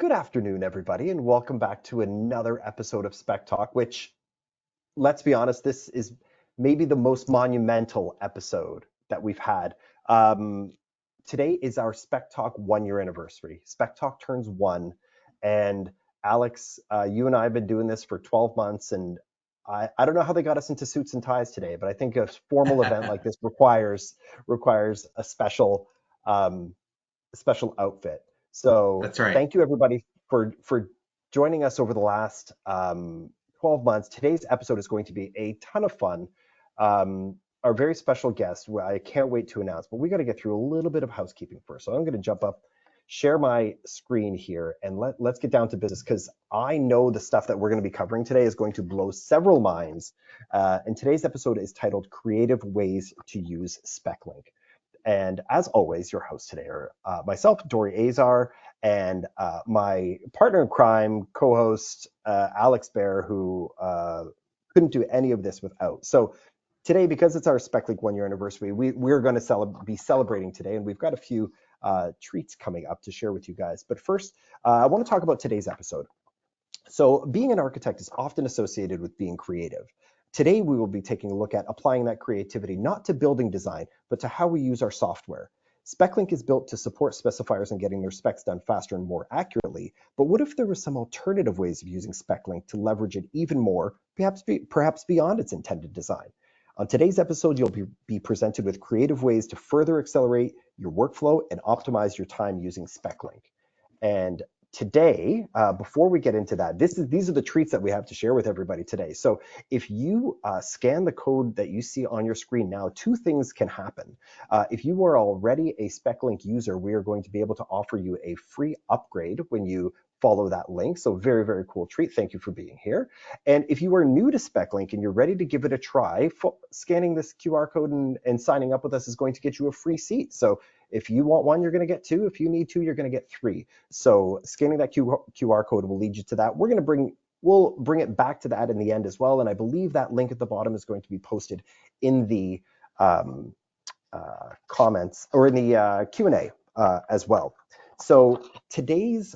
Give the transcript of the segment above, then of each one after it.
Good afternoon, everybody, and welcome back to another episode of SpecTalk, which, let's be honest, this is maybe the most monumental episode that we've had. Today is our SpecTalk 1 year anniversary. SpecTalk turns one, and Alex, you and I have been doing this for 12 months, and I don't know how they got us into suits and ties today, but I think a formal event like this requires a special outfit. So That's right. thank you everybody for joining us over the last 12 months. Today's episode is going to be a ton of fun. Our very special guest, who I can't wait to announce, but we got to get through a little bit of housekeeping first. So I'm going to jump up, share my screen here, and let's get down to business, because I know the stuff that we're going to be covering today is going to blow several minds. And today's episode is titled Creative Ways to Use SpecLink. And as always, your hosts today are myself, Dory Azar, and my partner in crime, co-host Alex Bear, who couldn't do any of this without. So today, because it's our SpecLink 1 year anniversary, we're going to be celebrating today, and we've got a few treats coming up to share with you guys. But first, I want to talk about today's episode. So being an architect is often associated with being creative. Today, we will be taking a look at applying that creativity not to building design, but to how we use our software. SpecLink is built to support specifiers in getting their specs done faster and more accurately, but what if there were some alternative ways of using SpecLink to leverage it even more, perhaps beyond its intended design? On today's episode, you'll be presented with creative ways to further accelerate your workflow and optimize your time using SpecLink. And today, before we get into that, these are the treats that we have to share with everybody today. So if you scan the code that you see on your screen now, two things can happen. If you are already a SpecLink user, we are going to be able to offer you a free upgrade when you follow that link. So very, very cool treat. Thank you for being here. And if you are new to SpecLink and you're ready to give it a try, scanning this QR code and signing up with us is going to get you a free seat. So if you want one, you're going to get two. If you need two, you're going to get three. So scanning that QR code will lead you to that. We'll bring it back to that in the end as well. And I believe that link at the bottom is going to be posted in the comments or in the Q&A as well. So today's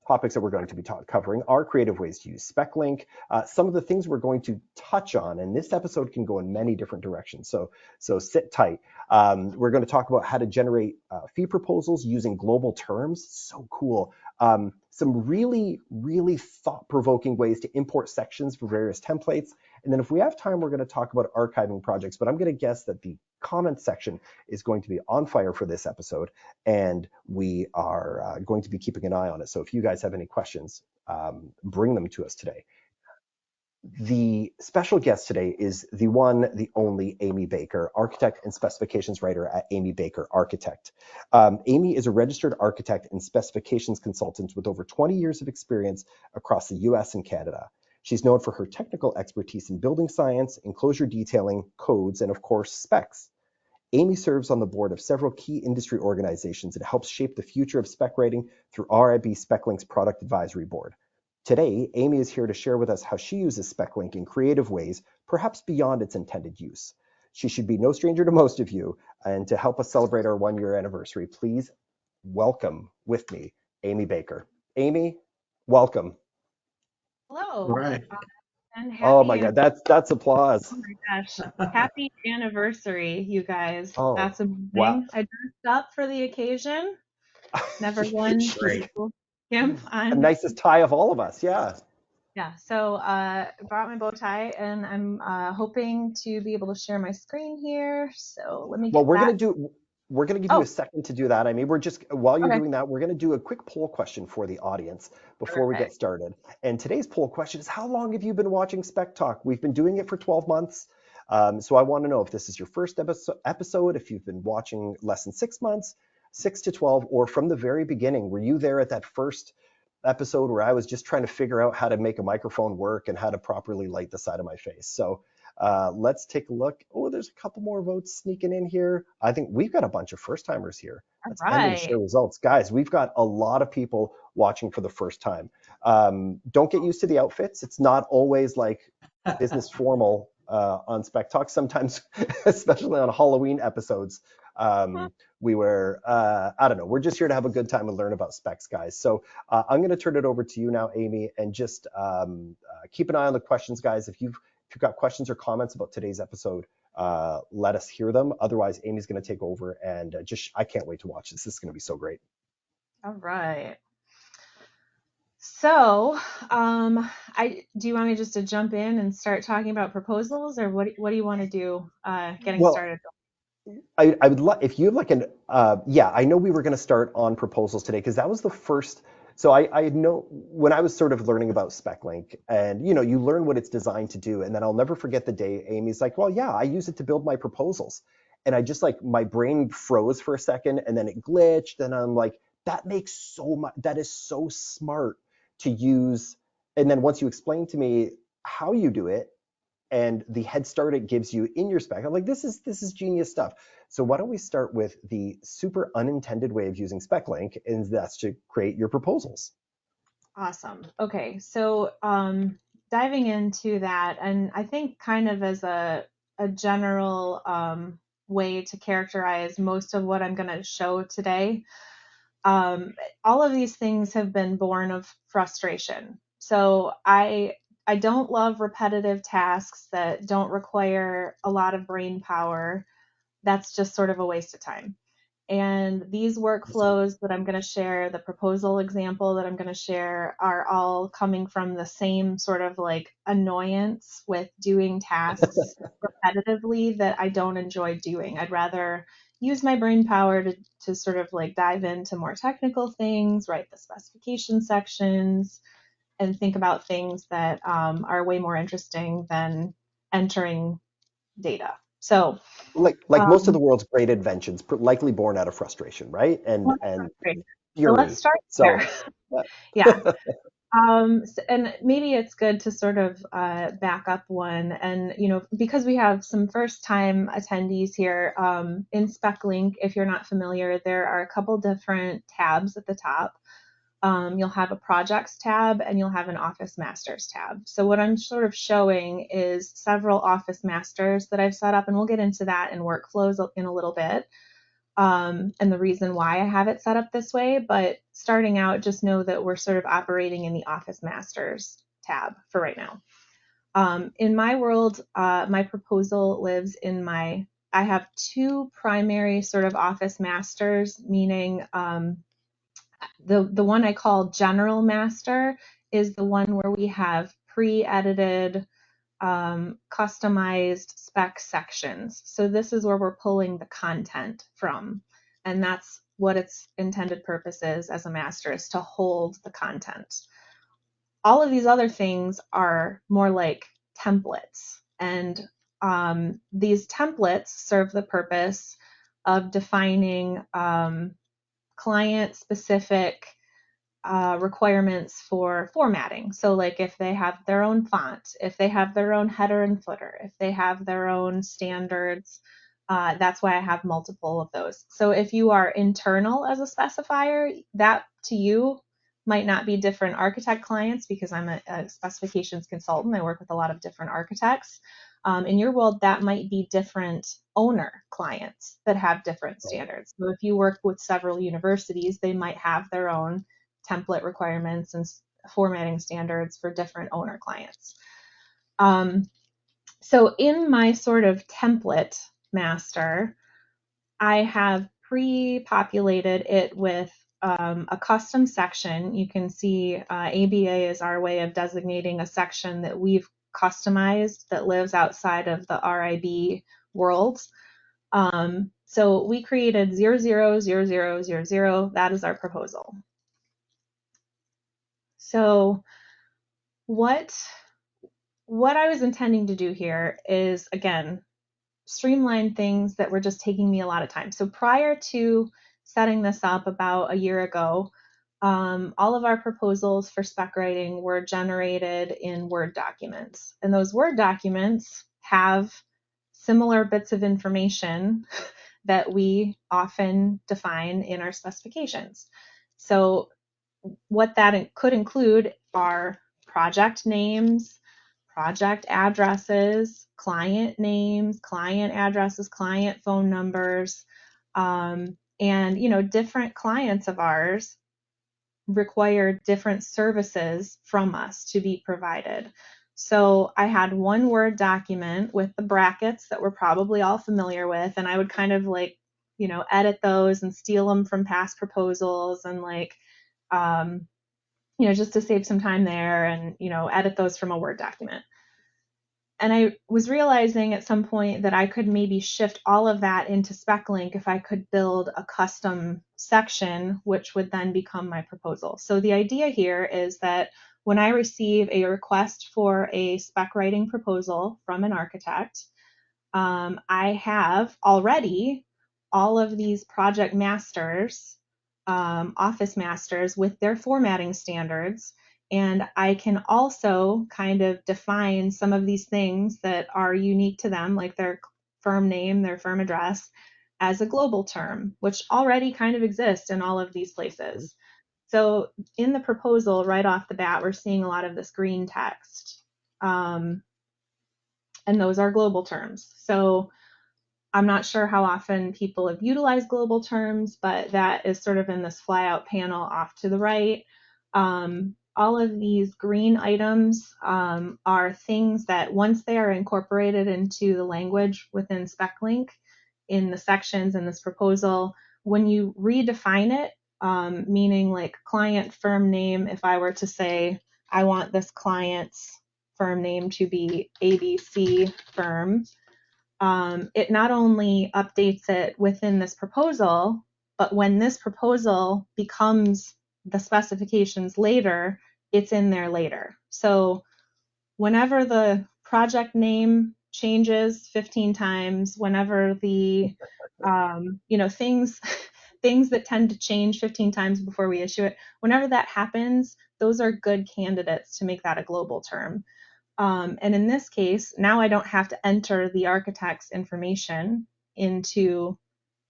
topics that we're going to be covering are creative ways to use SpecLink. Some of the things we're going to touch on, and this episode can go in many different directions, so sit tight. We're going to talk about how to generate fee proposals using global terms. So cool. Some really, really thought-provoking ways to import sections for various templates. And then if we have time, we're going to talk about archiving projects, but I'm going to guess that the comment section is going to be on fire for this episode, and we are going to be keeping an eye on it. So if you guys have any questions, bring them to us today. The special guest today is the one, the only Amy Baker, architect and specifications writer at Amy Baker Architect. Amy is a registered architect and specifications consultant with over 20 years of experience across the US and Canada. She's known for her technical expertise in building science, enclosure detailing, codes, and of course, specs. Amy serves on the board of several key industry organizations and helps shape the future of spec writing through RIB SpecLink's product advisory board. Today, Amy is here to share with us how she uses SpecLink in creative ways, perhaps beyond its intended use. She should be no stranger to most of you, and to help us celebrate our 1 year anniversary, please welcome with me, Amy Baker. Amy, welcome. Hello. All right. And Oh my God, that's applause. Oh my gosh. Happy anniversary, you guys. Oh, That's amazing. wow. I dressed up for the occasion. Never one Great. Kim. The nicest tie of all of us, yeah. Yeah, so brought my bow tie, and I'm hoping to be able to share my screen here. So let me Well, get that. we're gonna give you Oh, a second to do that. I mean, while you're okay. doing that, we're gonna do a quick poll question for the audience before we get Perfect. started. And today's poll question is, how long have you been watching SpecTalk? We've been doing it for 12 months. So I want to know if this is your first episode, if you've been watching less than 6 months, 6 to 12, or from the very beginning. Were you there at that first episode where I was just trying to figure out how to make a microphone work and how to properly light the side of my face? So let's take a look. Oh, there's a couple more votes sneaking in here. I think we've got a bunch of first timers here. All That's pending right. show results. Guys, we've got a lot of people watching for the first time. Don't get used to the outfits. It's not always like business formal on SpecTalk. Sometimes, especially on Halloween episodes, We were, I don't know, we're just here to have a good time and learn about specs, guys. So I'm going to turn it over to you now, Amy, and just keep an eye on the questions, guys. If you've got questions or comments about today's episode, let us hear them. Otherwise, Amy's going to take over, and I can't wait to watch this. This is going to be so great. All right. So, do you want me just to jump in and start talking about proposals, or what do you want to do getting Well, started? I would love if you have like an yeah, I know we were going to start on proposals today because that was the first. So I know when I was sort of learning about SpecLink, and you learn what it's designed to do, and then I'll never forget the day Amy's like, well, yeah, I use it to build my proposals, and I just like my brain froze for a second, and then it glitched, and I'm like, that makes so much. That is so smart to use. And then once you explain to me how you do it, and the head start it gives you in your spec, I'm like, this is genius stuff. So why don't we start with the super unintended way of using SpecLink, and that's to create your proposals. Awesome. Okay, so diving into that, and I think kind of as a general way to characterize most of what I'm going to show today, all of these things have been born of frustration. So I don't love repetitive tasks that don't require a lot of brain power. That's just sort of a waste of time. And these workflows that I'm going to share, the proposal example that I'm going to share, are all coming from the same sort of like annoyance with doing tasks repetitively that I don't enjoy doing. I'd rather use my brain power to sort of like dive into more technical things, write the specification sections, and think about things that are way more interesting than entering data. So, Like most of um, the world's great inventions, likely born out of frustration, right? And so let's fury. start there. So Yeah. And maybe it's good to sort of back up one. And, because we have some first time attendees here in SpecLink, if you're not familiar, there are a couple different tabs at the top. You'll have a projects tab and you'll have an office masters tab. So what I'm sort of showing is several office masters that I've set up, and we'll get into that in workflows in a little bit. And the reason why I have it set up this way. But starting out, just know that we're sort of operating in the Office Masters tab for right now. In my world, my proposal lives in I have two primary sort of Office Masters, meaning the one I call General Master is the one where we have pre-edited customized spec sections. So this is where we're pulling the content from. And that's what its intended purpose is as a master, is to hold the content. All of these other things are more like templates. And these templates serve the purpose of defining client specific requirements for formatting. So like if they have their own font, if they have their own header and footer, if they have their own standards, that's why I have multiple of those. So if you are internal as a specifier, that to you might not be different architect clients, because I'm a specifications consultant. I work with a lot of different architects. In your world, that might be different owner clients that have different standards. So if you work with several universities, they might have their own template requirements and formatting standards for different owner clients. So in my sort of template master, I have pre-populated it with a custom section. You can see ABA is our way of designating a section that we've customized that lives outside of the RIB world. So we created 000000. That is our proposal. So what I was intending to do here is, again, streamline things that were just taking me a lot of time. So prior to setting this up about a year ago, all of our proposals for spec writing were generated in Word documents. And those Word documents have similar bits of information that we often define in our specifications. So what that could include are project names, project addresses, client names, client addresses, client phone numbers, And, different clients of ours require different services from us to be provided. So I had one Word document with the brackets that we're probably all familiar with, and I would kind of edit those and steal them from past proposals and just to save some time there and, edit those from a Word document. And I was realizing at some point that I could maybe shift all of that into SpecLink if I could build a custom section, which would then become my proposal. So the idea here is that when I receive a request for a spec writing proposal from an architect, I have already all of these project masters, office masters with their formatting standards. And I can also kind of define some of these things that are unique to them, like their firm name, their firm address, as a global term, which already kind of exists in all of these places. So in the proposal, right off the bat, we're seeing a lot of this green text. And those are global terms. So I'm not sure how often people have utilized global terms, but that is sort of in this flyout panel off to the right. All of these green items are things that once they are incorporated into the language within SpecLink in the sections in this proposal, when you redefine it, meaning like client firm name, if I were to say, I want this client's firm name to be ABC firm, it not only updates it within this proposal, but when this proposal becomes the specifications later, it's in there later. So whenever the project name changes 15 times, whenever the things things that tend to change 15 times before we issue it, whenever that happens, those are good candidates to make that a global term. And in this case, now I don't have to enter the architect's information into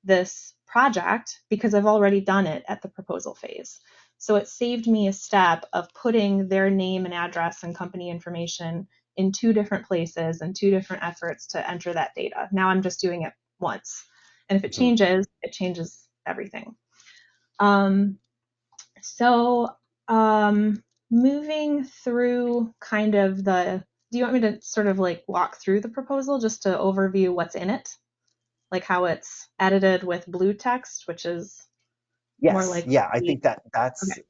this project because I've already done it at the proposal phase. So it saved me a step of putting their name and address and company information in two different places and two different efforts to enter that data. Now I'm just doing it once. And if it changes everything. Moving through kind of do you want me to sort of like walk through the proposal just to overview what's in it? Like how it's edited with blue text, which is more Yes, like yeah, I think that's okay.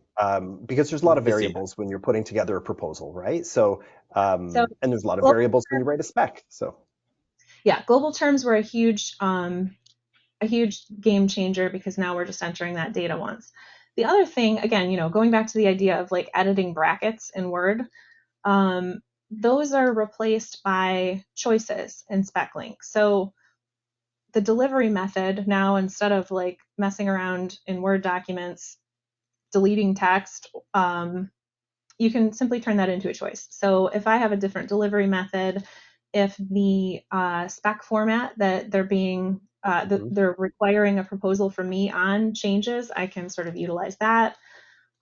because there's a lot of I see. variables when you're putting together a proposal, right? So, So and there's a lot of global, variables when you write a spec. So, yeah, global terms were a huge game changer because now we're just entering that data once. The other thing, again, going back to the idea of like editing brackets in Word, those are replaced by choices in SpecLink. So the delivery method now, instead of like messing around in Word documents, deleting text, you can simply turn that into a choice. So if I have a different delivery method, if the spec format that they're requiring a proposal from me on changes, I can sort of utilize that.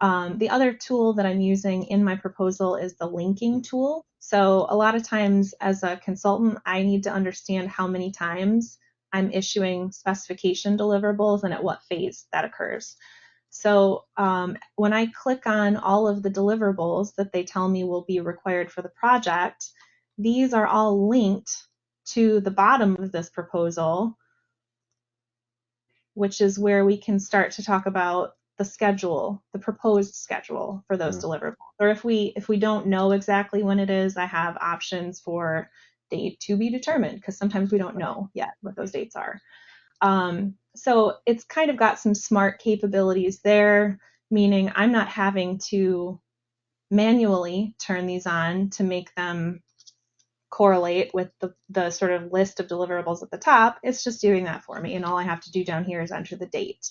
The other tool that I'm using in my proposal is the linking tool. So a lot of times as a consultant, I need to understand how many times I'm issuing specification deliverables and at what phase that occurs. So when I click on all of the deliverables that they tell me will be required for the project, these are all linked to the bottom of this proposal, which is where we can start to talk about the schedule, the proposed schedule for those deliverables. Or if we don't know exactly when it is, I have options for date to be determined because sometimes we don't know yet what those dates are. So it's kind of got some smart capabilities there, meaning I'm not having to manually turn these on to make them correlate with the sort of list of deliverables at the top. It's just doing that for me. And all I have to do down here is enter the date.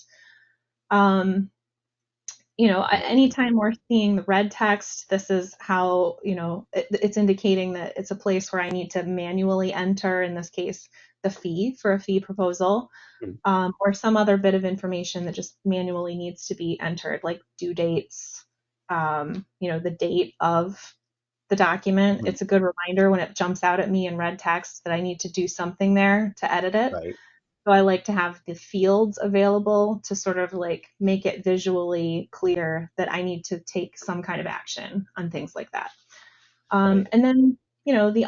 Anytime we're seeing the red text, this is how, it's indicating that it's a place where I need to manually enter, in this case, the fee for a fee proposal, or some other bit of information that just manually needs to be entered, like due dates, the date of the document. It's a good reminder when it jumps out at me in red text that I need to do something there to edit it. right. So I like to have the fields available to sort of like make it visually clear that I need to take some kind of action on things like that. Right. And then, the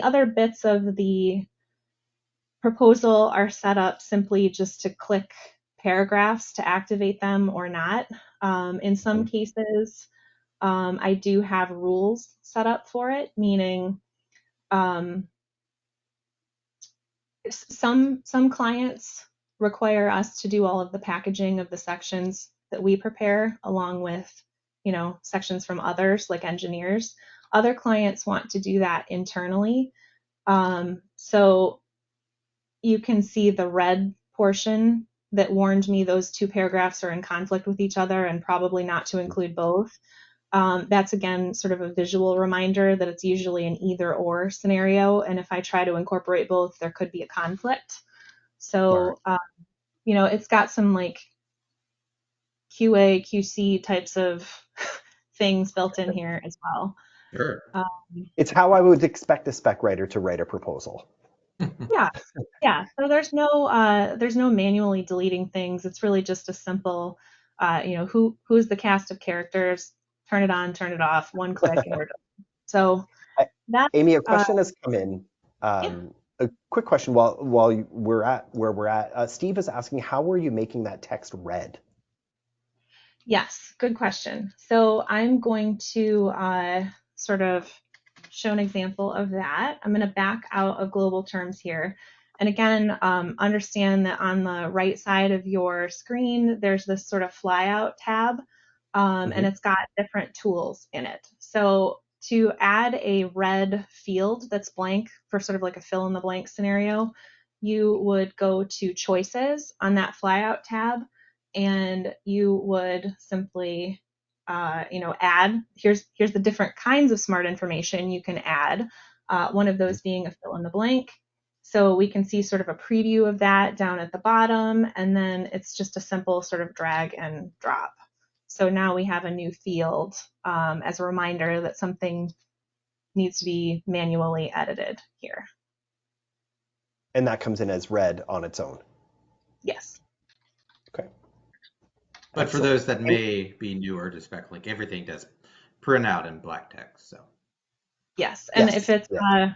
other bits of the proposal are set up simply just to click paragraphs to activate them or not. In some Mhm. cases, I do have rules set up for it, meaning um, some clients require us to do all of the packaging of the sections that we prepare along with sections from others like engineers. Other clients want to do that internally. So you can see the red portion that warned me those two paragraphs are in conflict with each other and probably not to include both. That's again sort of a visual reminder that it's usually an either or scenario. And if I try to incorporate both, there could be a conflict. Smart. So, it's got some like QA, QC types of things built in here as well. Sure. Um, It's how I would expect a spec writer to write a proposal. yeah, yeah. So there's no manually deleting things. It's really just a simple, who's the cast of characters, turn it on, turn it off, one click, and we're done. So I- that, Amy, a uh, question has come in. yeah. A quick question while we're at where we're at. Steve is asking, how were you making that text red? Yes, good question. So I'm going to sort of show an example of that. I'm going to back out of global terms here. And again, understand that on the right side of your screen, there's this sort of flyout tab, and Hmm. it's got different tools in it. So to add a red field that's blank for sort of like a fill in the blank scenario, you would go to choices on that flyout tab and you would simply add. Here's the different kinds of smart information you can add. One of those being a fill in the blank. So we can see sort of a preview of that down at the bottom, and then it's just a simple sort of drag and drop. So now we have a new field as a reminder that something needs to be manually edited here. And that comes in as red on its own. Yes. Okay. But for Excellent. those that may be newer to SpecLink, everything does print out in black text. So Yes. And Yes. Yes.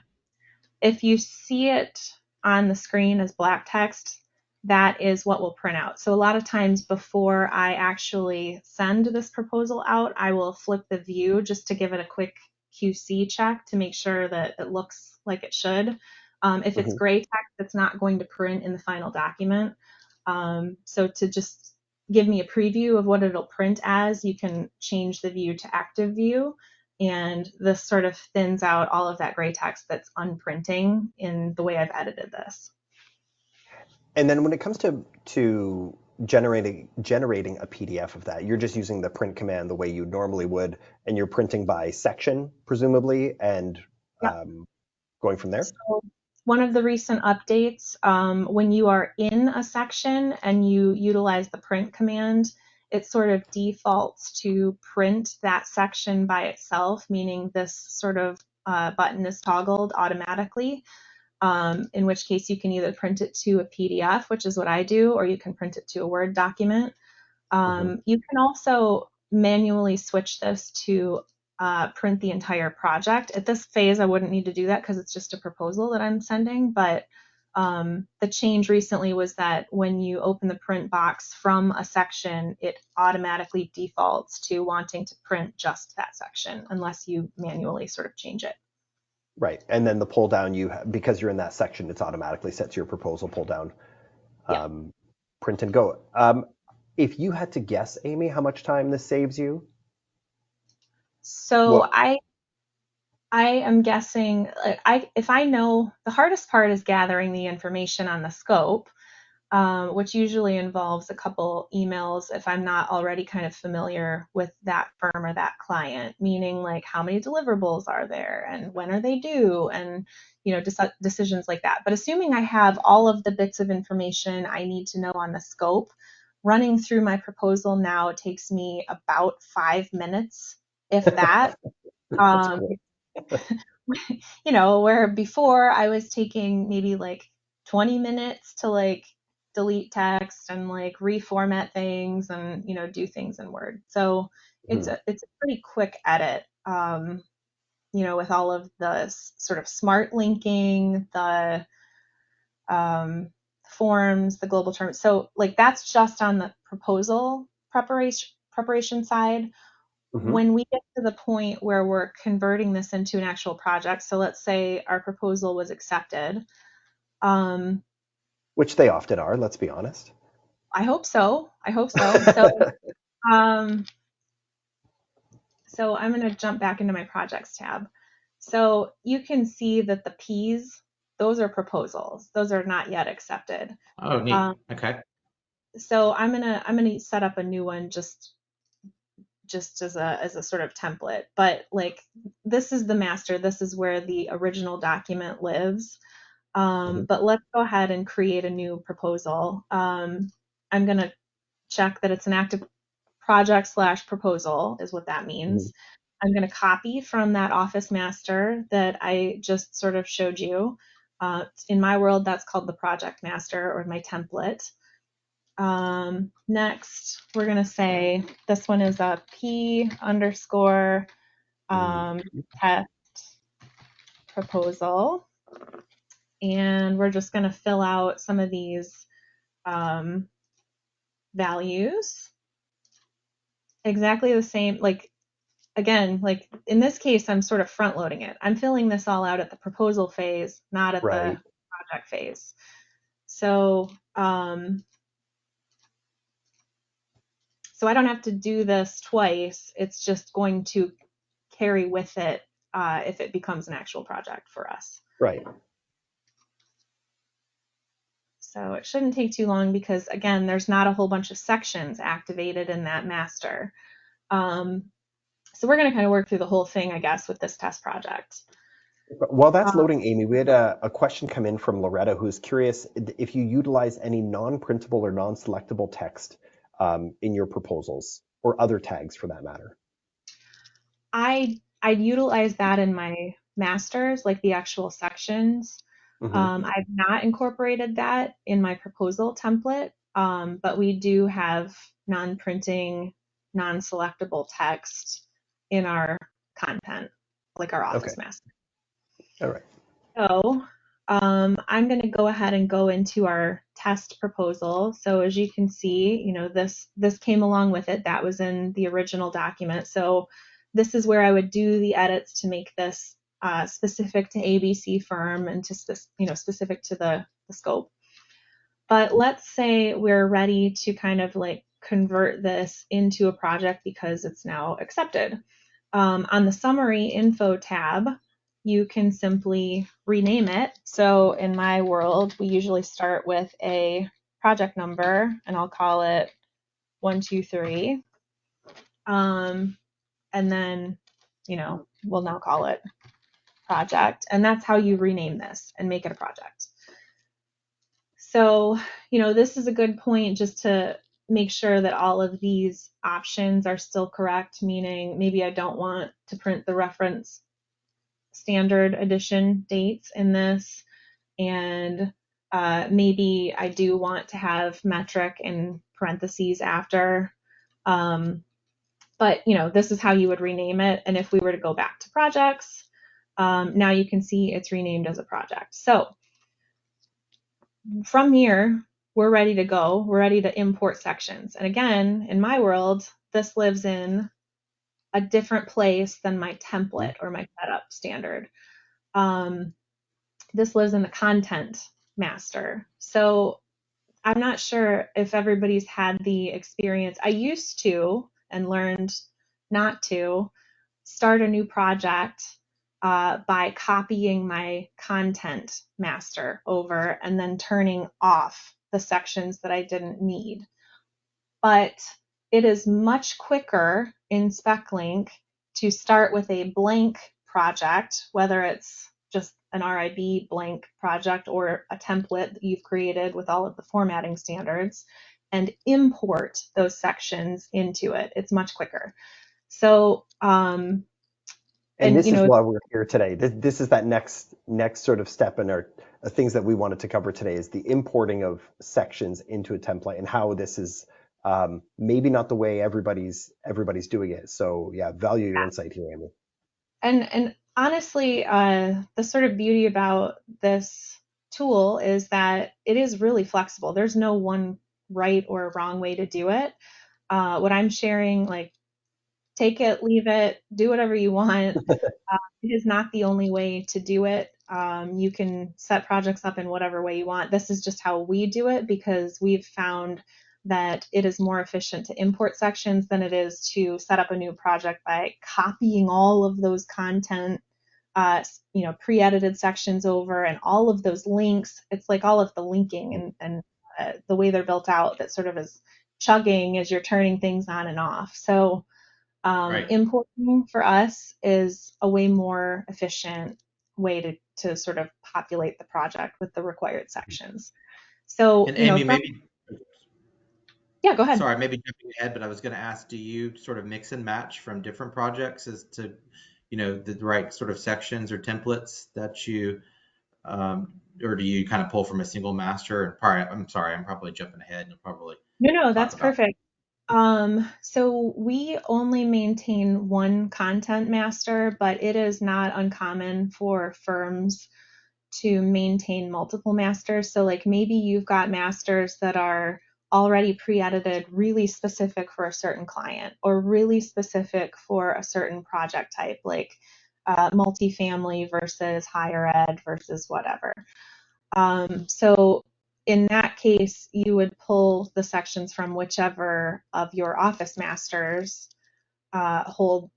if you see it on the screen as black text, that is what will print out. So a lot of times before I actually send this proposal out, I will flip the view just to give it a quick QC check to make sure that it looks like it should. If it's Hmm. gray text, it's not going to print in the final document. So to just give me a preview of what it'll print as, you can change the view to active view. And this sort of thins out all of that gray text that's unprinting in the way I've edited this. And then when it comes to generating a PDF of that, you're just using the print command the way you normally would, and you're printing by section, presumably, and Yep. going from there. So one of the recent updates, when you are in a section and you utilize the print command, it sort of defaults to print that section by itself, meaning this sort of button is toggled automatically. In which case you can either print it to a PDF, which is what I do, or you can print it to a Word document. Hmm. You can also manually switch this to print the entire project. At this phase, I wouldn't need to do that because it's just a proposal that I'm sending, but the change recently was that when you open the print box from a section, it automatically defaults to wanting to print just that section unless you manually sort of change it. Right. And then the pull down, because you're in that section, it's automatically set to your proposal pull down, Yeah. print and go. If you had to guess, Amy, how much time this saves you? So What? I am guessing, if I know, the hardest part is gathering the information on the scope, which usually involves a couple emails if I'm not already kind of familiar with that firm or that client, meaning like how many deliverables are there and when are they due and decisions like that. But assuming I have all of the bits of information I need to know on the scope, running through my proposal now takes me about 5 minutes, if that. That's Um, great. where before I was taking maybe like 20 minutes to like delete text and like reformat things and, you know, do things in Word. So it's a pretty quick edit, you know, with all of the sort of smart linking, the forms, the global terms. So like that's just on the proposal preparation side. When we get to the point where we're converting this into an actual project, so let's say our proposal was accepted. Which they often are, let's be honest. I hope so. So I'm going to jump back into my projects tab. So you can see that the P's, those are proposals. Those are not yet accepted. Oh, neat. Okay. So I'm gonna set up a new one just as a sort of template. But like this is the master. This is where the original document lives. But let's go ahead and create a new proposal. I'm gonna check that it's an active project / proposal is what that means. I'm going to copy from that office master that I just sort of showed you. In my world, that's called the project master or my template. Next, we're going to say this one is a P _ test proposal. And we're just going to fill out some of these values. Exactly the same, like, again, like in this case, I'm sort of front loading it. I'm filling this all out at the proposal phase, not at the project phase. So, so I don't have to do this twice. It's just going to carry with it if it becomes an actual project for us. Right. So it shouldn't take too long because, again, there's not a whole bunch of sections activated in that master. So we're going to kind of work through the whole thing, I guess, with this test project. While that's loading, Amy, we had a question come in from Loretta who's curious if you utilize any non-printable or non-selectable text in your proposals or other tags for that matter. I'd utilize that in my masters, like the actual sections. I've not incorporated that in my proposal template, but we do have non-printing, non-selectable text in our content, like our office master. All right. So I'm going to go ahead and go into our test proposal. So as you can see, you know, this came along with it. That was in the original document. So this is where I would do the edits to make this specific to ABC firm and to specific to the scope. But let's say we're ready to kind of like convert this into a project because it's now accepted. On the summary info tab, you can simply rename it. So in my world, we usually start with a project number, and I'll call it 123. And then, you know, we'll now call it project. And that's how you rename this and make it a project. So, you know, this is a good point just to make sure that all of these options are still correct, meaning maybe I don't want to print the reference standard edition dates in this, and maybe I do want to have metric in parentheses after, but you know, this is how you would rename it. And if we were to go back to projects, now you can see it's renamed as a project. So from here, we're ready to go. We're ready to import sections. And again, in my world, this lives in a different place than my template or my setup standard. This lives in the content master. So I'm not sure if everybody's had the experience. I used to and learned not to start a new project by copying my content master over and then turning off the sections that I didn't need. But it is much quicker in SpecLink to start with a blank project, whether it's just an RIB blank project or a template that you've created with all of the formatting standards, and import those sections into it. It's much quicker. So, and And And this is why we're here today. This is that next sort of step in our things that we wanted to cover today is the importing of sections into a template and how this is maybe not the way everybody's doing it. So yeah, value your insight here, Amy. And honestly, the sort of beauty about this tool is that it is really flexible. There's no one right or wrong way to do it. What I'm sharing, like, take it, leave it, do whatever you want. It is not the only way to do it. You can set projects up in whatever way you want. This is just how we do it because we've found that it is more efficient to import sections than it is to set up a new project by copying all of those content, pre-edited sections over and all of those links. It's like all of the linking and the way they're built out that sort of is chugging as you're turning things on and off. So Right. importing for us is a way more efficient way to sort of populate the project with the required sections. So, And Amy, maybe, yeah, go ahead. sorry, maybe jumping ahead, but I was going to ask, do you sort of mix and match from different projects as to, the right sort of sections or templates that you, or do you kind of pull from a single master? And I'm sorry, I'm probably jumping ahead and you'll probably No, talk that's about. perfect. So we only maintain one content master, but it is not uncommon for firms to maintain multiple masters. So like maybe you've got masters that are already pre-edited, really specific for a certain client or really specific for a certain project type, like multifamily versus higher ed versus whatever. So in that case, you would pull the sections from whichever of your office masters hold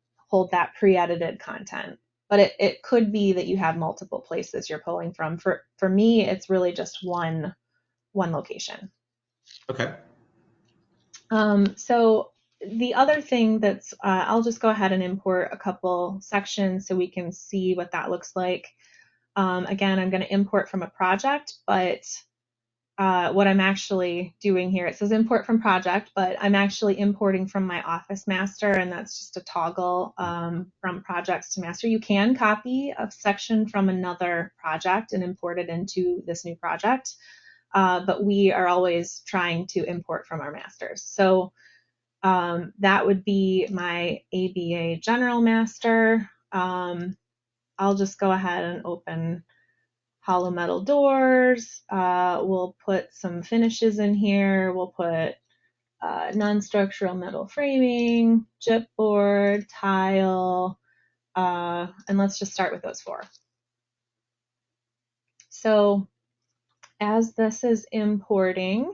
that pre-edited content. But it could be that you have multiple places you're pulling from. For me, it's really just one location. Okay. So the other thing that's, I'll just go ahead and import a couple sections so we can see what that looks like. Again, I'm going to import from a project, but what I'm actually doing here, it says import from project, but I'm actually importing from my office master, and that's just a toggle from projects to master. You can copy a section from another project and import it into this new project, but we are always trying to import from our masters. So that would be my ABA general master. I'll just go ahead and open hollow metal doors. We'll put some finishes in here. We'll put non-structural metal framing, chipboard, tile, and let's just start with those four. So as this is importing,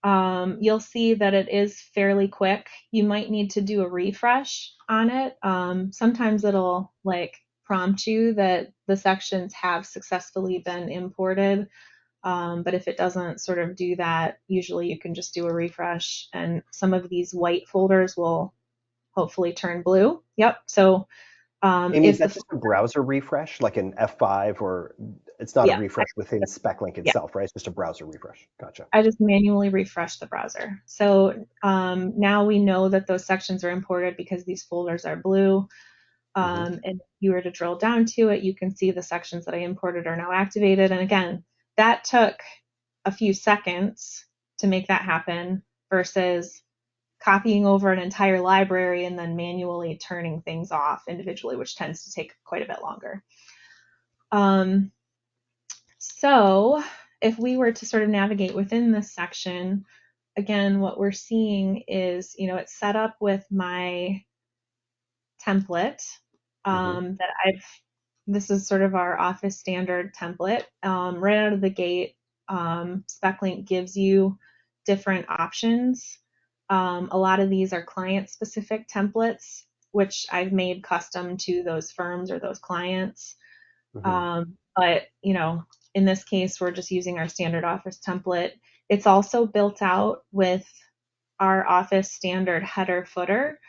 you'll see that it is fairly quick. You might need to do a refresh on it. Sometimes it'll like prompt you that the sections have successfully been imported. But if it doesn't sort of do that, usually you can just do a refresh and some of these white folders will hopefully turn blue. Yep. So Amy, is that just a browser refresh, like an F5, or it's not a yeah, refresh within SpecLink yeah, itself, right? It's just a browser refresh. Gotcha. I just manually refresh the browser. So now we know that those sections are imported because these folders are blue. And if you were to drill down to it, you can see the sections that I imported are now activated. And again, that took a few seconds to make that happen versus copying over an entire library and then manually turning things off individually, which tends to take quite a bit longer. So if we were to sort of navigate within this section, again, what we're seeing is, it's set up with my template that this is sort of our office standard template. Right out of the gate, SpecLink gives you different options. A lot of these are client-specific templates, which I've made custom to those firms or those clients. But, in this case, we're just using our standard office template. It's also built out with our office standard header footer.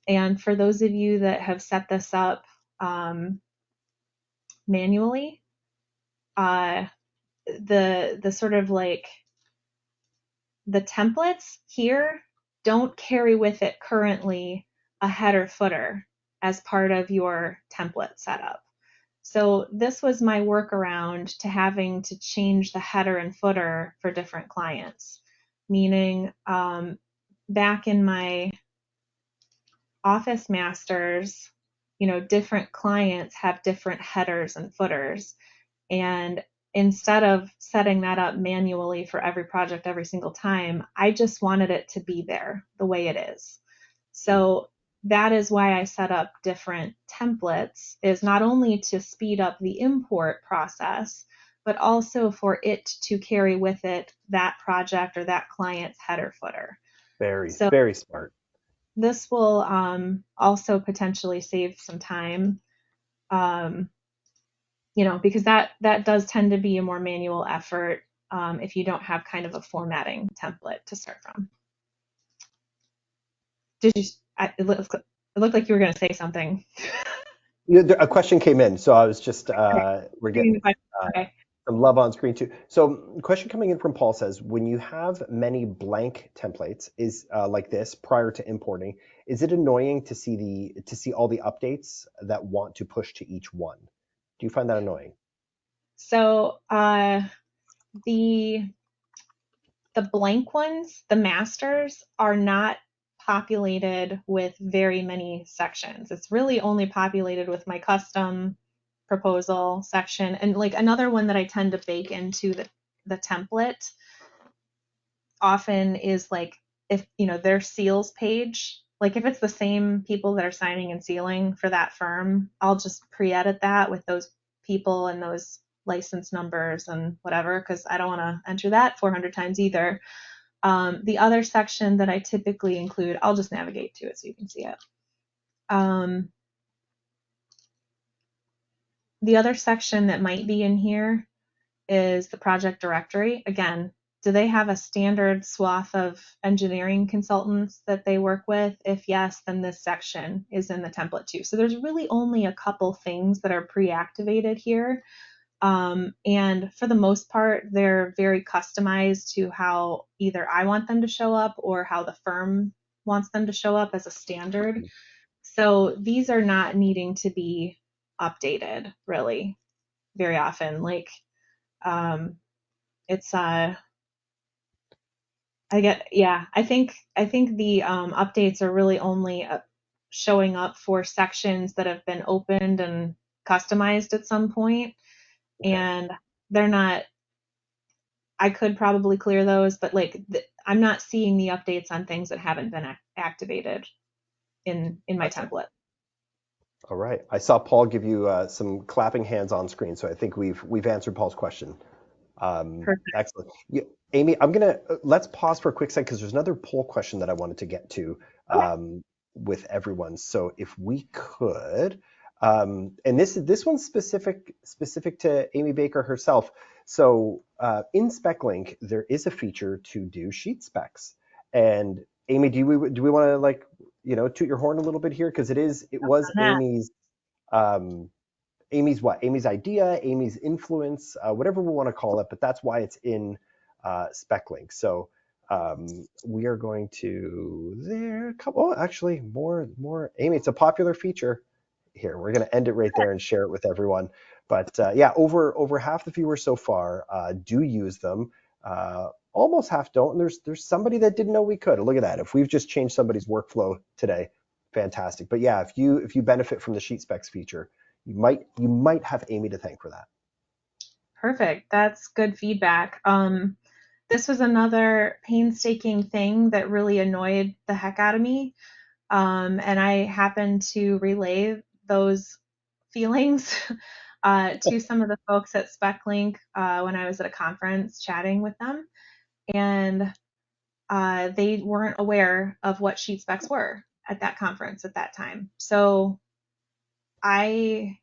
And for those of you that have set this up manually, the sort of like the templates here don't carry with it currently a header footer. as part of your template setup. So this was my workaround to having to change the header and footer for different clients, meaning back in my Office Masters, different clients have different headers and footers. And instead of setting that up manually for every project every single time, I just wanted it to be there the way it is. So that is why I set up different templates, is not only to speed up the import process, but also for it to carry with it that project or that client's header footer. So Very smart. this will also potentially save some time, because that does tend to be a more manual effort if you don't have kind of a formatting template to start from. Did you? It looked like you were going to say something. A question came in, so I was just we're getting Okay. some love on screen too. So, a question coming in from Paul says, when you have many blank templates, is like this prior to importing, is it annoying to see all the updates that want to push to each one? Do you find that annoying? So the blank ones, the masters, are not populated with very many sections. It's really only populated with my custom proposal section. And like another one that I tend to bake into the template often is like, if their seals page, like if it's the same people that are signing and sealing for that firm, I'll just pre-edit that with those people and those license numbers and whatever, because I don't want to enter that 400 times either. The other section that I typically include, I'll just navigate to it so you can see it. The other section that might be in here is the project directory. Again, do they have a standard swath of engineering consultants that they work with? If yes, then this section is in the template too. So there's really only a couple things that are pre-activated here. And for the most part, they're very customized to how either I want them to show up or how the firm wants them to show up as a standard. So these are not needing to be updated really very often. Like it's I think the updates are really only showing up for sections that have been opened and customized at some point. Okay. And they're not, I could probably clear those, but like I'm not seeing the updates on things that haven't been activated in my template. All right. I saw Paul give you some clapping hands on screen, so I think we've answered Paul's question. Perfect. Excellent. Amy, let's pause for a quick second because there's another poll question that I wanted to get to with everyone. So if we could, and this one's specific to Amy Baker herself. So in SpecLink, there is a feature to do sheet specs. And Amy, do we want to toot your horn a little bit here, because it was Amy's idea, Amy's influence, whatever we want to call it, but that's why it's in SpecLink. So we are going to actually more Amy, it's a popular feature here. We're going to end it right there and share it with everyone. But over half the viewers so far do use them. Almost half don't, and there's somebody that didn't know we could. Look at that. If we've just changed somebody's workflow today, fantastic. But yeah, if you benefit from the sheet specs feature, you might have Amy to thank for that. Perfect. That's good feedback. This was another painstaking thing that really annoyed the heck out of me. And I happened to relay those feelings to some of the folks at SpecLink when I was at a conference chatting with them. And they weren't aware of what sheet specs were at that conference at that time. So every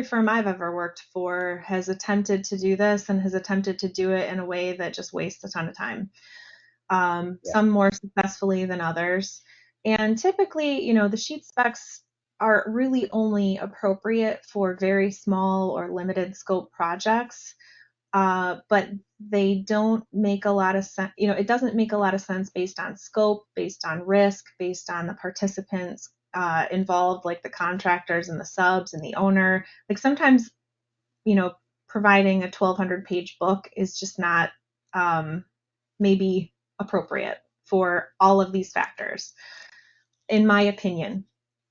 firm I've ever worked for has attempted to do this and has attempted to do it in a way that just wastes a ton of time. Some more successfully than others. And typically, the sheet specs are really only appropriate for very small or limited scope projects. But they don't make a lot of sense. It doesn't make a lot of sense based on scope, based on risk, based on the participants' involved, like the contractors and the subs and the owner. Like sometimes, providing a 1,200 page book is just not maybe appropriate for all of these factors, in my opinion.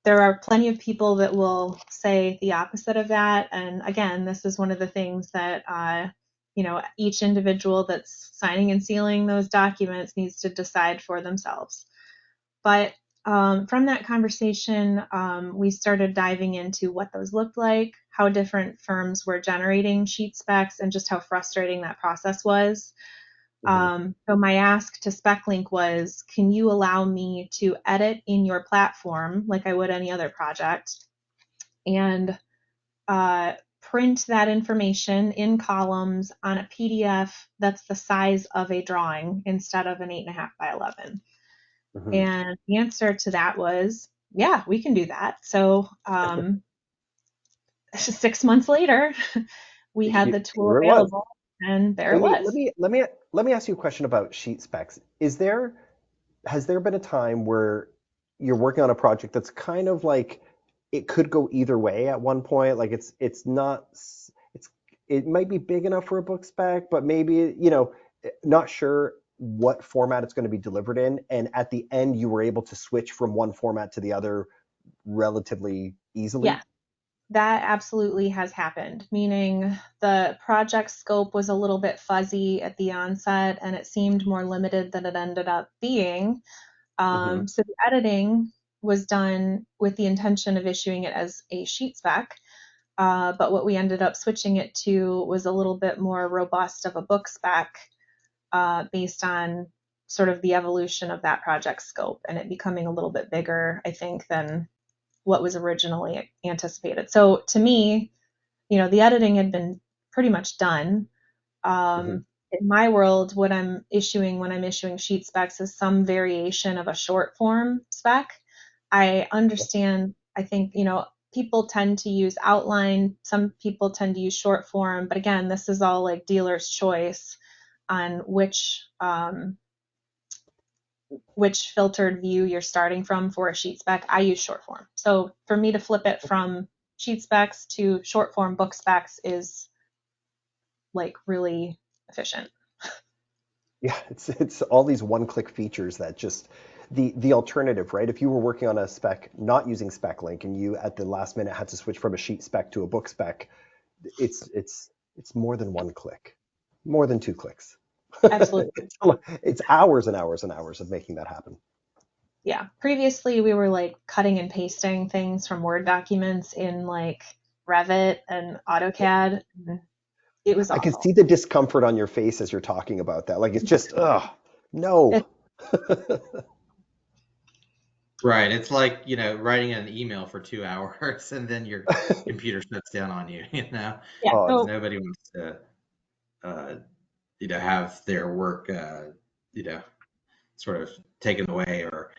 There are plenty of people that will say the opposite of that. And again, this is one of the things that, each individual that's signing and sealing those documents needs to decide for themselves. But from that conversation, we started diving into what those looked like, how different firms were generating sheet specs, and just how frustrating that process was. So my ask to SpecLink was, can you allow me to edit in your platform like I would any other project, and print that information in columns on a PDF that's the size of a drawing instead of an 8.5 by 11? And the answer to that was, yeah, we can do that. So 6 months later, we had the tool available, and there it was. Let me ask you a question about sheet specs. Has there been a time where you're working on a project that's kind of like it could go either way at one point? Like it might be big enough for a book spec, but maybe not sure what format it's going to be delivered in, and at the end you were able to switch from one format to the other relatively easily? Yeah. That absolutely has happened, meaning the project scope was a little bit fuzzy at the onset and it seemed more limited than it ended up being. So the editing was done with the intention of issuing it as a sheet spec, but what we ended up switching it to was a little bit more robust of a book spec, based on sort of the evolution of that project scope and it becoming a little bit bigger, I think, than what was originally anticipated. So to me, the editing had been pretty much done. In my world, what I'm issuing when I'm issuing sheet specs is some variation of a short form spec. I understand, I think, people tend to use outline, some people tend to use short form, but again, this is all like dealer's choice on which filtered view you're starting from for a sheet spec. I use short form. So for me to flip it from sheet specs to short form book specs is like really efficient. Yeah, it's all these one-click features that just the alternative, right? If you were working on a spec not using SpecLink and you at the last minute had to switch from a sheet spec to a book spec, it's more than one click, more than 2 clicks. Absolutely. It's hours and hours and hours of making that happen. Yeah. Previously, we were like cutting and pasting things from Word documents in like Revit and AutoCAD. And it was awful. I can see the discomfort on your face as you're talking about that. Like it's just, no. Right. It's like, writing an email for 2 hours and then your computer shuts down on you, Yeah. Nobody wants to, have their work, sort of taken away or,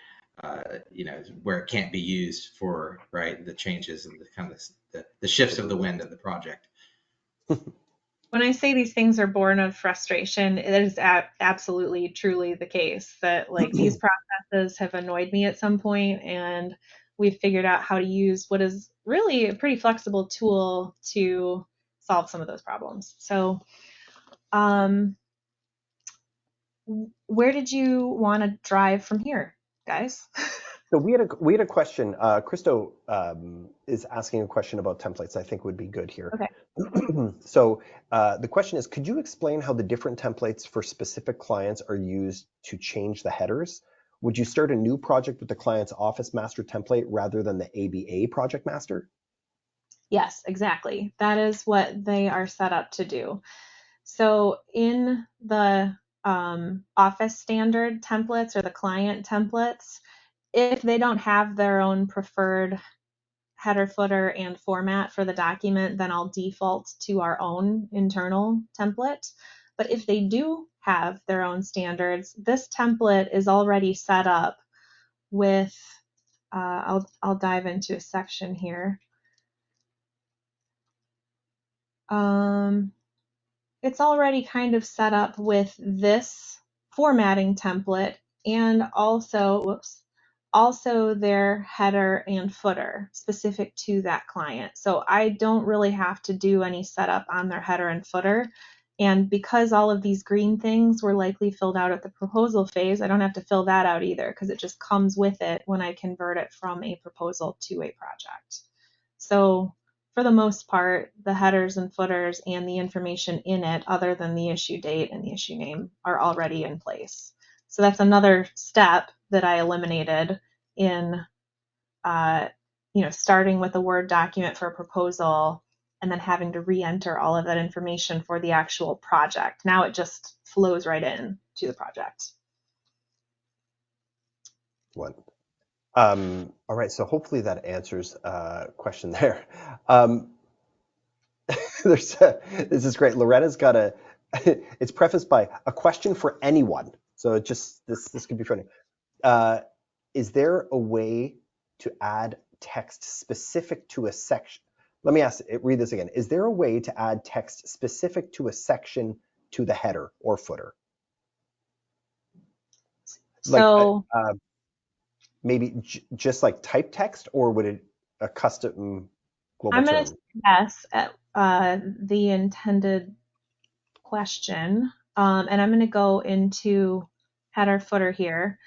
where it can't be used for, right, the changes and the kind of the shifts of the wind of the project. When I say these things are born of frustration, it is absolutely, truly the case that like these processes have annoyed me at some point, and we've figured out how to use what is really a pretty flexible tool to solve some of those problems. So, where did you want to drive from here, guys? So we had a question. Christo is asking a question about templates I think would be good here. Okay. So the question is, could you explain how the different templates for specific clients are used to change the headers? Would you start a new project with the client's Office Master template rather than the ABA Project Master? Yes, exactly. That is what they are set up to do. So in the Office standard templates or the client templates, if they don't have their own preferred header, footer, and format for the document, then I'll default to our own internal template. But if they do have their own standards, this template is already set up with, I'll dive into a section here. It's already kind of set up with this formatting template and also, also their header and footer specific to that client. So I don't really have to do any setup on their header and footer. And because all of these green things were likely filled out at the proposal phase, I don't have to fill that out either because it just comes with it when I convert it from a proposal to a project. So for the most part, the headers and footers and the information in it, other than the issue date and the issue name, are already in place. So that's another step that I eliminated in, starting with a Word document for a proposal and then having to re-enter all of that information for the actual project. Now it just flows right in to the project. One. All right, so hopefully that answers a question there. This is great. Loretta's got it's prefaced by a question for anyone. So it just, this could be funny. Is there a way to add text specific to a section? Let me read this again. Is there a way to add text specific to a section to the header or footer? So maybe just like type text, or would it a custom global I'm term? going to guess at the intended question, and I'm going to go into header footer here.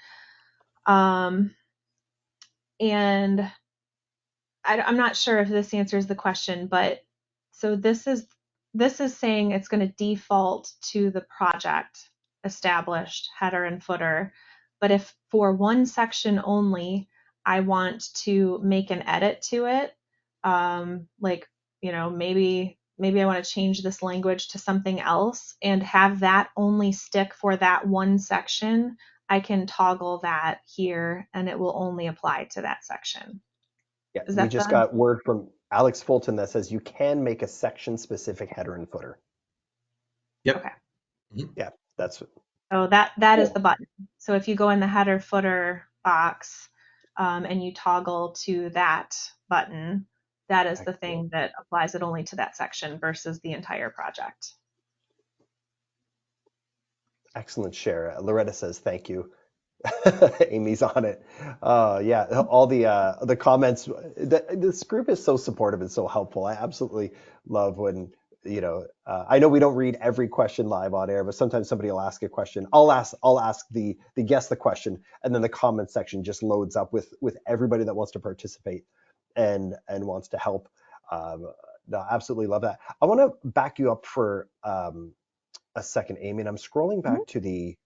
And I'm not sure if this answers the question, but so this is saying it's going to default to the project established header and footer. But if for one section only, I want to make an edit to it, maybe I want to change this language to something else and have that only stick for that one section, I can toggle that here and it will only apply to that section. Yeah, we just got word from Alex Fulton that says you can make a section-specific header and footer. Yep. Okay. Yeah, that's. So that is the button. So if you go in the header footer box and you toggle to that button, that is the thing that applies it only to that section versus the entire project. Excellent share. Loretta says thank you. Amy's on it. Yeah, all the comments. This group is so supportive and so helpful. I absolutely love when, I know we don't read every question live on air, but sometimes somebody will ask a question. I'll ask the guest the question, and then the comment section just loads up with everybody that wants to participate and wants to help. No, absolutely love that. I want to back you up for a second, Amy, and I'm scrolling back to the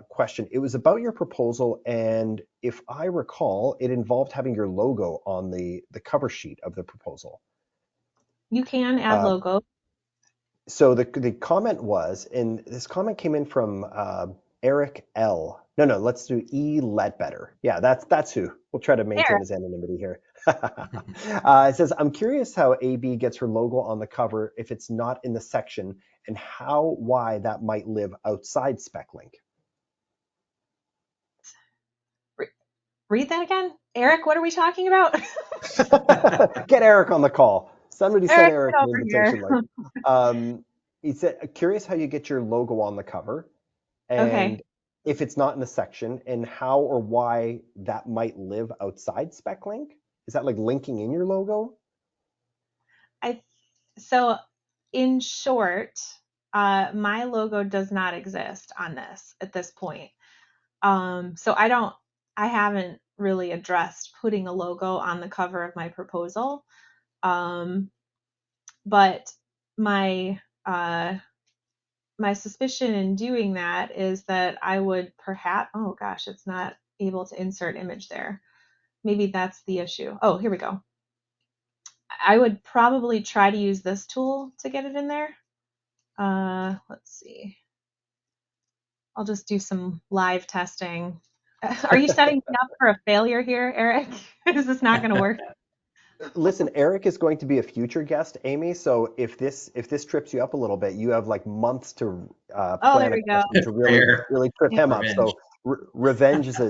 question. It was about your proposal, and if I recall, it involved having your logo on the cover sheet of the proposal. You can add logo. So the comment was, and this comment came in from Eric L. No, let's do E. Ledbetter. Yeah, that's who. We'll try to maintain his anonymity here. It says, I'm curious how AB gets her logo on the cover if it's not in the section, and why that might live outside SpecLink. Read that again. Eric, what are we talking about? Get Eric on the call. Somebody sent Eric an over invitation. He said, curious how you get your logo on the cover, and if it's not in the section, and how or why that might live outside SpecLink. Is that like linking in your logo? So in short, my logo does not exist on this at this point. So I haven't really addressed putting a logo on the cover of my proposal. But my suspicion in doing that is that I would perhaps, oh gosh, it's not able to insert image there. Maybe that's the issue. Oh, here we go. I would probably try to use this tool to get it in there. Let's see. I'll just do some live testing. Are you setting me up for a failure here, Eric? Is this not going to work? Listen, Eric is going to be a future guest, Amy. So if this trips you up a little bit, you have like months to plan a question to really trip him up. So revenge is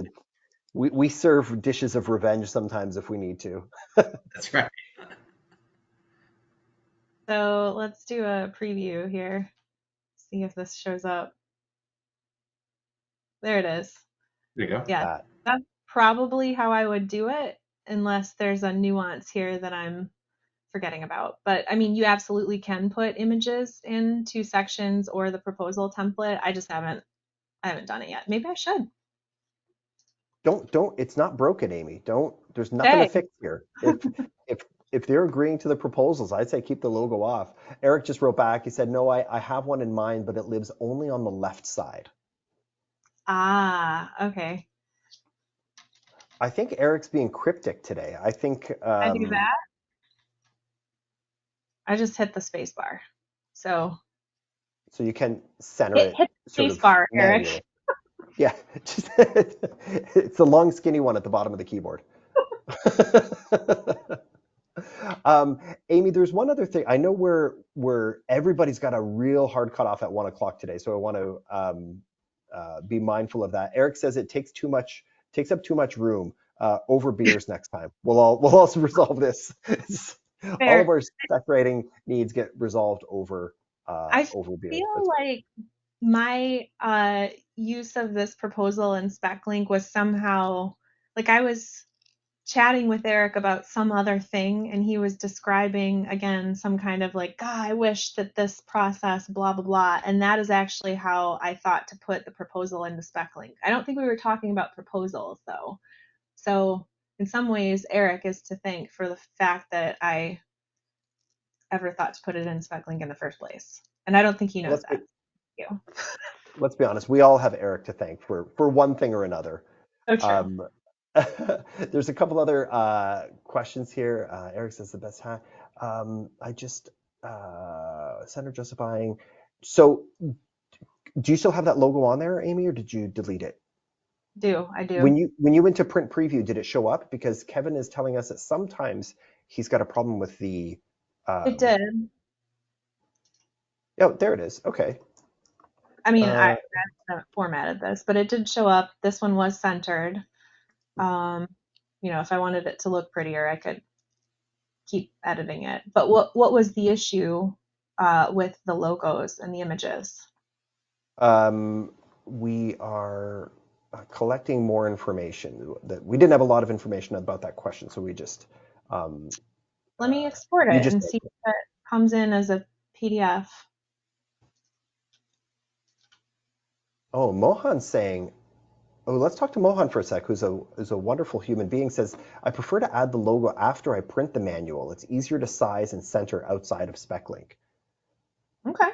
we serve dishes of revenge sometimes if we need to. That's right. So let's do a preview here. See if this shows up. There it is. There you go. Yeah, probably how I would do it, unless there's a nuance here that I'm forgetting about. But I mean, you absolutely can put images in 2 sections or the proposal template. I haven't done it yet. Maybe I should. Don't, it's not broken, Amy. There's nothing to Okay. fix here. If they're agreeing to the proposals, I'd say keep the logo off. Eric just wrote back. He said, no, I have one in mind, but it lives only on the left side. Ah, okay. I think Eric's being cryptic today. I think I do that. I just hit the space bar. So you can center it hit the sort space of bar, Eric. manually. Yeah, it's the long skinny one at the bottom of the keyboard. Amy, there's one other thing. I know we're everybody's got a real hard cutoff at 1 o'clock today, so I want to be mindful of that. Eric says it takes up too much room. Over beers next time. We'll also resolve this. All of our spec writing needs get resolved over beer. feel like my use of this proposal in SpecLink was somehow like I was chatting with Eric about some other thing, and he was describing again some kind of like, God, I wish that this process, blah blah blah, and that is actually how I thought to put the proposal into SpecLink. I don't think we were talking about proposals though, so in some ways Eric is to thank for the fact that I ever thought to put it in SpecLink in the first place, and I don't think he knows that. Thank you. Let's be honest. We all have Eric to thank for one thing or another. So true. There's a couple other questions here. Eric says the best hat. I just Senator justifying. So, do you still have that logo on there, Amy, or did you delete it? I do. When you went to print preview, did it show up? Because Kevin is telling us that sometimes he's got a problem with the. It did. Oh, there it is. Okay. I mean, I haven't formatted this, but it did show up. This one was centered. If I wanted it to look prettier, I could keep editing it. But what was the issue with the logos and the images? We are collecting more information. That we didn't have a lot of information about that question, so we just. Let me export it and see if it comes in as a PDF. Oh, Mohan's saying. Oh, let's talk to Mohan for a sec, who's a wonderful human being. Says, I prefer to add the logo after I print the manual. It's easier to size and center outside of SpecLink. Okay.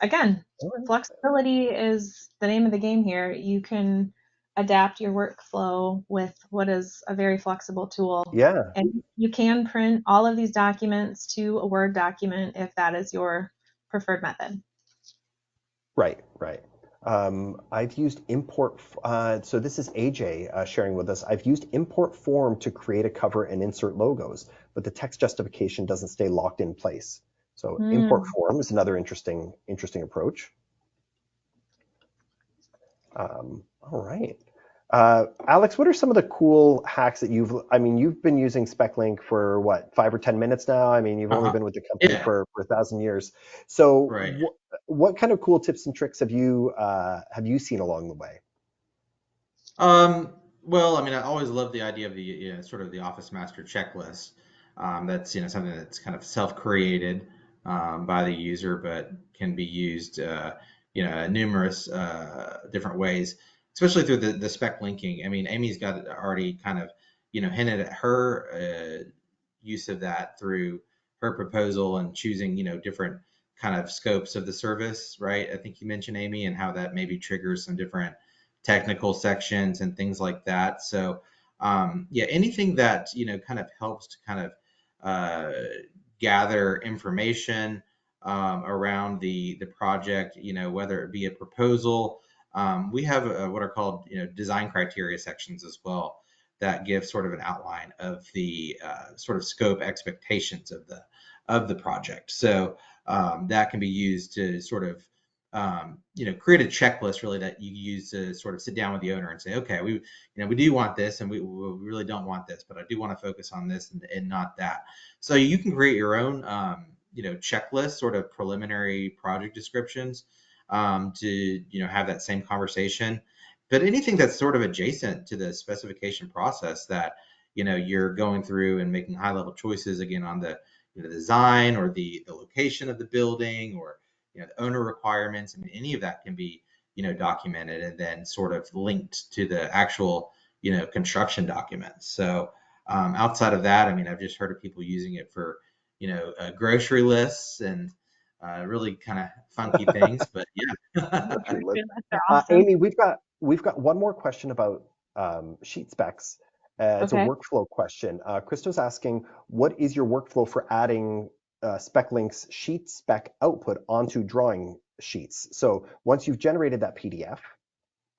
Again, flexibility is the name of the game here. You can adapt your workflow with what is a very flexible tool. Yeah. And you can print all of these documents to a Word document if that is your preferred method. Right. I've used import. So this is AJ sharing with us. I've used import form to create a cover and insert logos, but the text justification doesn't stay locked in place. So import form is another interesting approach. All right. Alex, what are some of the cool hacks that you've been using SpecLink for what, 5 or 10 minutes now? I mean, you've only been with the company for 1,000 years. So what kind of cool tips and tricks have you seen along the way? Well, I mean, I always love the idea of the sort of the Office Master checklist. That's something that's kind of self-created by the user, but can be used numerous different ways, especially through the spec linking. I mean, Amy's got already kind of hinted at her use of that through her proposal and choosing different kind of scopes of the service, right? I think you mentioned, Amy, and how that maybe triggers some different technical sections and things like that. So anything that kind of helps to kind of gather information around the project, whether it be a proposal. We have what are called design criteria sections as well that give sort of an outline of the sort of scope expectations of the project. So that can be used to sort of create a checklist really that you use to sort of sit down with the owner and say, okay, we do want this, and we really don't want this, but I do want to focus on this and not that. So you can create your own checklist, sort of preliminary project descriptions to have that same conversation. But anything that's sort of adjacent to the specification process that, you're going through and making high level choices again on the design or the location of the building, or the owner requirements. I mean, any of that can be documented and then sort of linked to the actual construction documents. So outside of that, I mean, I've just heard of people using it for grocery lists and really kind of funky things. But yeah. Grocery list. That's awesome. Amy, we've got one more question about sheet specs. It's a Okay. workflow question. Christo's asking, what is your workflow for adding SpecLink's sheet spec output onto drawing sheets? So once you've generated that PDF,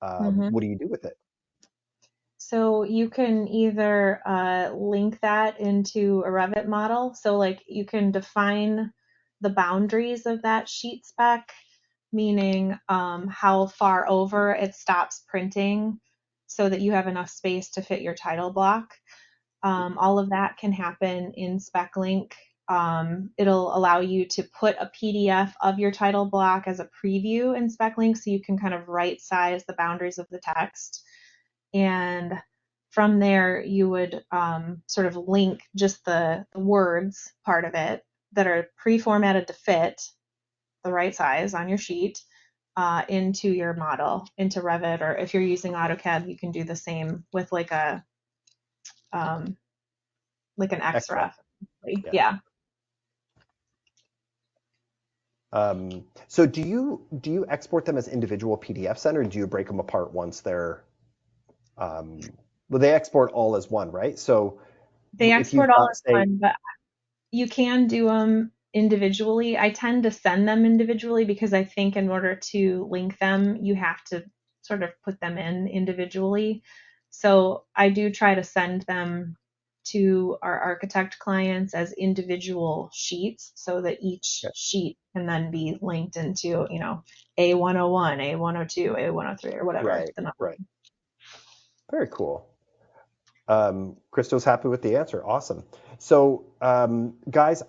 what do you do with it? So you can either link that into a Revit model. So like you can define the boundaries of that sheet spec, meaning how far over it stops printing so that you have enough space to fit your title block. All of that can happen in SpecLink. It'll allow you to put a PDF of your title block as a preview in SpecLink, so you can kind of right size the boundaries of the text. And from there, you would sort of link just the words part of it that are pre-formatted to fit the right size on your sheet into your model, into Revit, or if you're using AutoCAD, you can do the same with like an XREF. Yeah. So do you export them as individual PDFs then, or do you break them apart once they're well, they export all as one, right? So They if you've export all got, as say, one, but you can do them individually. I tend to send them individually because I think in order to link them, you have to sort of put them in individually. So I do try to send them to our architect clients as individual sheets so that each sheet can then be linked into, A101, A102, A103, or whatever right, the number. right. Very cool. Christo's happy with the answer. Awesome. So, guys,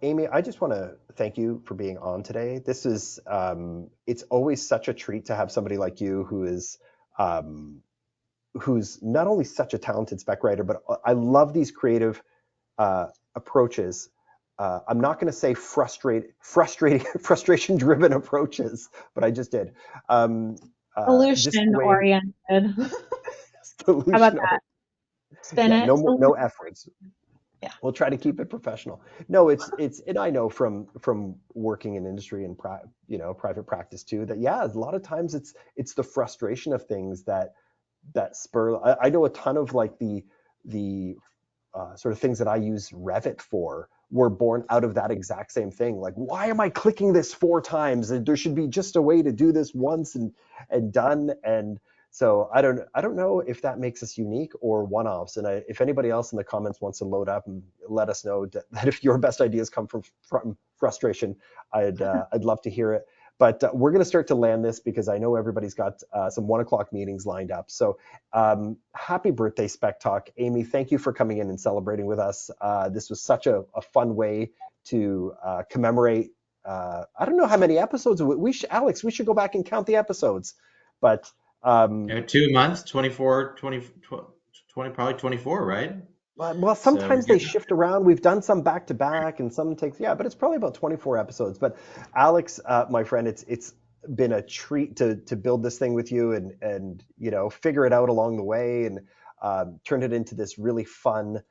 Amy, I just want to thank you for being on today. This is, it's always such a treat to have somebody like you who's not only such a talented spec writer, but I love these creative approaches. I'm not going to say frustration-driven approaches, but I just did. Solution oriented. How about that? Spin it. No F words. Yeah. We'll try to keep it professional. No, it's and I know from working in industry and private practice too, that a lot of times it's the frustration of things that spur. I know a ton of like the sort of things that I use Revit for were born out of that exact same thing. Like, why am I clicking this 4 times? And there should be just a way to do this once and done. And so I don't know if that makes us unique or one-offs. And if anybody else in the comments wants to load up and let us know that if your best ideas come from frustration, I'd love to hear it. But we're going to start to land this because I know everybody's got some 1 o'clock meetings lined up. So happy birthday, SpecTalk. Amy, thank you for coming in and celebrating with us. This was such a fun way to commemorate. I don't know how many episodes. Alex, we should go back and count the episodes. But 2 months, 24, 20, probably 24, right? Well, sometimes they shift around. We've done some back to back, and some takes but it's probably about 24 episodes. But Alex, my friend, it's been a treat to build this thing with you and figure it out along the way and turn it into this really fun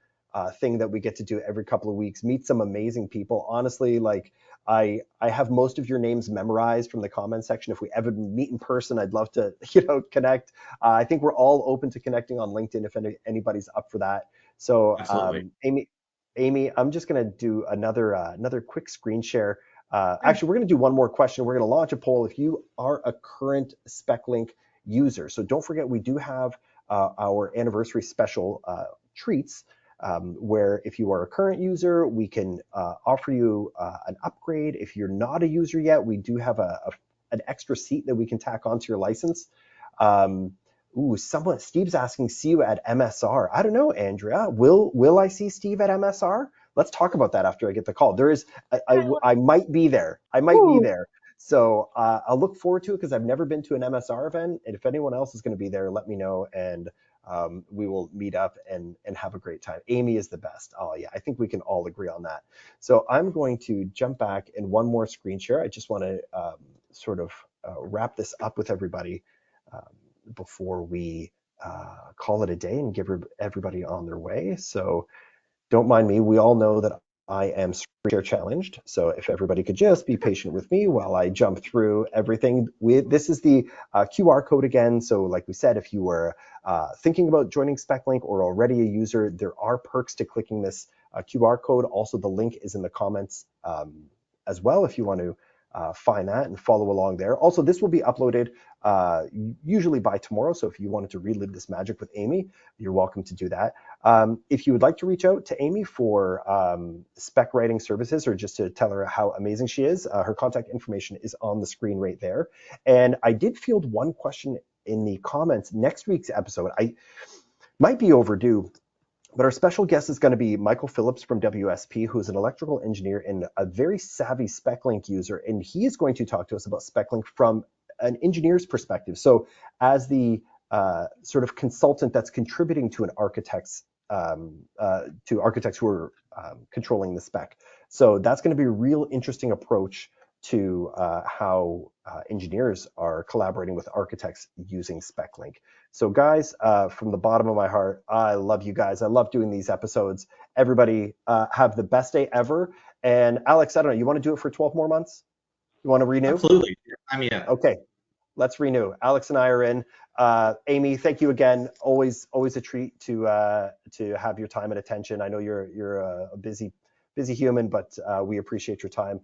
thing that we get to do every couple of weeks. Meet some amazing people. Honestly, like I have most of your names memorized from the comment section. If we ever meet in person, I'd love to connect. I think we're all open to connecting on LinkedIn if anybody's up for that. So Amy, I'm just going to do another quick screen share. Actually, we're going to do one more question. We're going to launch a poll if you are a current SpecLink user. So don't forget, we do have our anniversary special treats where if you are a current user, we can offer you an upgrade. If you're not a user yet, we do have an extra seat that we can tack onto your license. Steve's asking, see you at MSR. I don't know, Andrea. Will I see Steve at MSR? Let's talk about that after I get the call. I might be there. Be there. So I'll look forward to it because I've never been to an MSR event. And if anyone else is going to be there, let me know, and we will meet up and have a great time. Amy is the best. Oh yeah, I think we can all agree on that. So I'm going to jump back in one more screen share. I just want to sort of wrap this up with everybody before we call it a day and give everybody on their way. So don't mind me. We all know that I am screen share challenged. So if everybody could just be patient with me while I jump through everything. This is the QR code again. So like we said, if you were thinking about joining SpecLink or already a user, there are perks to clicking this QR code. Also, the link is in the comments as well if you want to find that and follow along there. Also, this will be uploaded usually by tomorrow. So if you wanted to relive this magic with Amy, you're welcome to do that. If you would like to reach out to Amy for spec writing services or just to tell her how amazing she is, her contact information is on the screen right there. And I did field one question in the comments. Next week's episode, I might be overdue, but our special guest is going to be Michael Phillips from WSP, who's an electrical engineer and a very savvy SpecLink user. And he is going to talk to us about SpecLink from an engineer's perspective. So as the sort of consultant that's contributing to an architect's, to architects who are controlling the spec. So that's going to be a real interesting approach to how engineers are collaborating with architects using SpecLink. So guys, from the bottom of my heart, I love you guys. I love doing these episodes. Everybody have the best day ever. And Alex, I don't know, you want to do it for 12 more months? You want to renew? Absolutely. I mean, yeah. Okay, let's renew. Alex and I are in. Amy, thank you again. Always a treat to have your time and attention. I know you're a busy human, but we appreciate your time.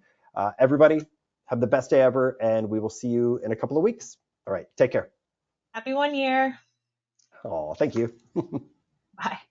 Everybody, have the best day ever, and we will see you in a couple of weeks. All right, take care. Happy 1 year. Oh, thank you. Bye.